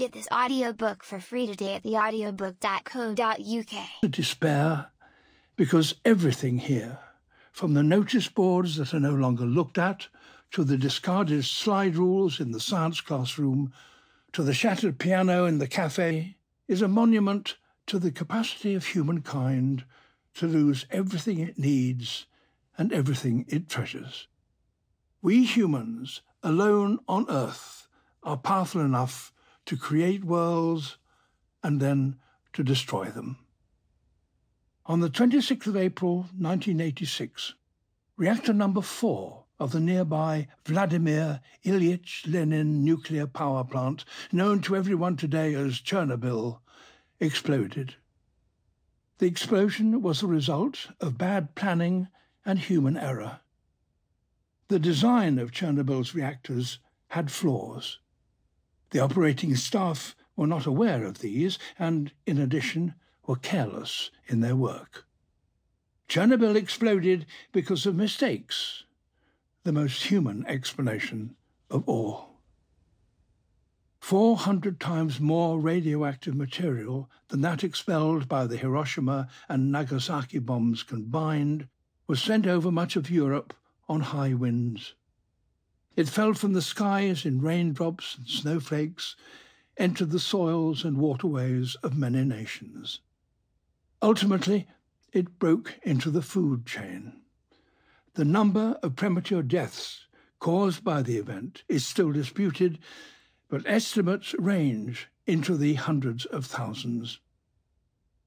Get this audiobook for free today at theaudiobook.co.uk. Despair, because everything here, from the notice boards that are no longer looked at, to the discarded slide rules in the science classroom, to the shattered piano in the cafe, is a monument to the capacity of humankind to lose everything it needs and everything it treasures. We humans, alone on Earth, are powerful enough to create worlds and then to destroy them. On the 26th of April 1986, reactor number 4 of the nearby Vladimir Ilyich Lenin nuclear power plant, known to everyone today as Chernobyl, exploded. The explosion was the result of bad planning and human error. The design of Chernobyl's reactors had flaws. The operating staff were not aware of these and, in addition, were careless in their work. Chernobyl exploded because of mistakes, the most human explanation of all. 400 times more radioactive material than that expelled by the Hiroshima and Nagasaki bombs combined was sent over much of Europe on high winds. It fell from the skies in raindrops and snowflakes, entered the soils and waterways of many nations. Ultimately, it broke into the food chain. The number of premature deaths caused by the event is still disputed, but estimates range into the hundreds of thousands.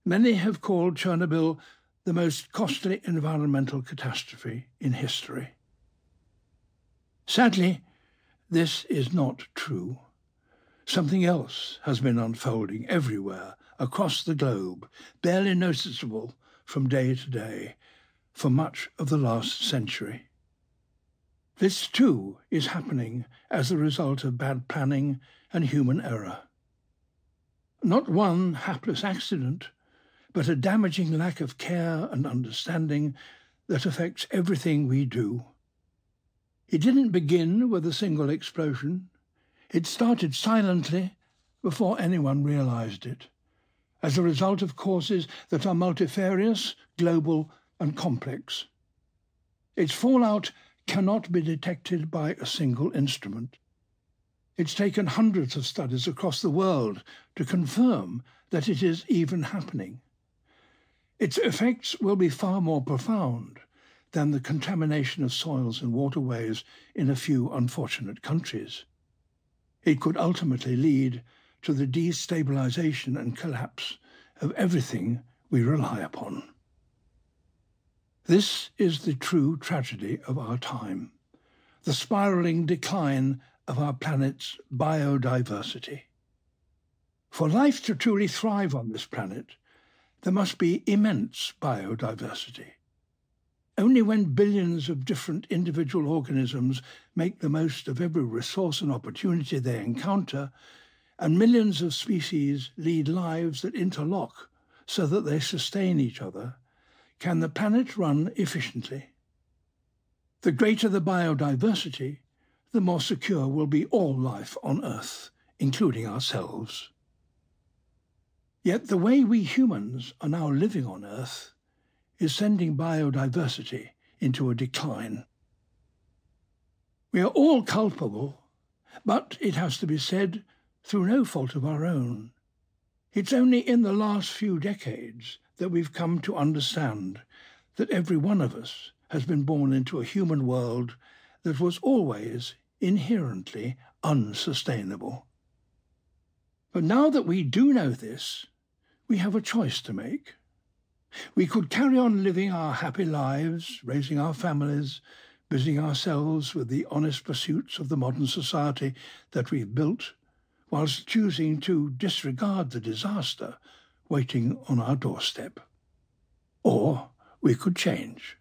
Many have called Chernobyl the most costly environmental catastrophe in history. Sadly, this is not true. Something else has been unfolding everywhere across the globe, barely noticeable from day to day, for much of the last century. This, too, is happening as a result of bad planning and human error. Not one hapless accident, but a damaging lack of care and understanding that affects everything we do. It didn't begin with a single explosion. It started silently before anyone realized it, as a result of causes that are multifarious, global, and complex. Its fallout cannot be detected by a single instrument. It's taken hundreds of studies across the world to confirm that it is even happening. Its effects will be far more profound than the contamination of soils and waterways in a few unfortunate countries. It could ultimately lead to the destabilization and collapse of everything we rely upon. This is the true tragedy of our time, the spiraling decline of our planet's biodiversity. For life to truly thrive on this planet, there must be immense biodiversity. Only when billions of different individual organisms make the most of every resource and opportunity they encounter, and millions of species lead lives that interlock so that they sustain each other, can the planet run efficiently. The greater the biodiversity, the more secure will be all life on Earth, including ourselves. Yet the way we humans are now living on Earth is sending biodiversity into a decline. We are all culpable, but it has to be said, through no fault of our own. It's only in the last few decades that we've come to understand that every one of us has been born into a human world that was always inherently unsustainable. But now that we do know this, we have a choice to make. We could carry on living our happy lives, raising our families, busying ourselves with the honest pursuits of the modern society that we've built, whilst choosing to disregard the disaster waiting on our doorstep. Or we could change.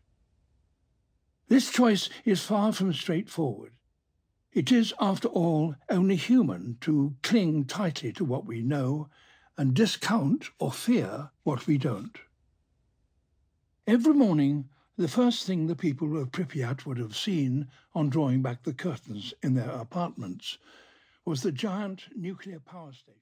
This choice is far from straightforward. It is, after all, only human to cling tightly to what we know and discount or fear what we don't. Every morning, the first thing the people of Pripyat would have seen on drawing back the curtains in their apartments was the giant nuclear power station.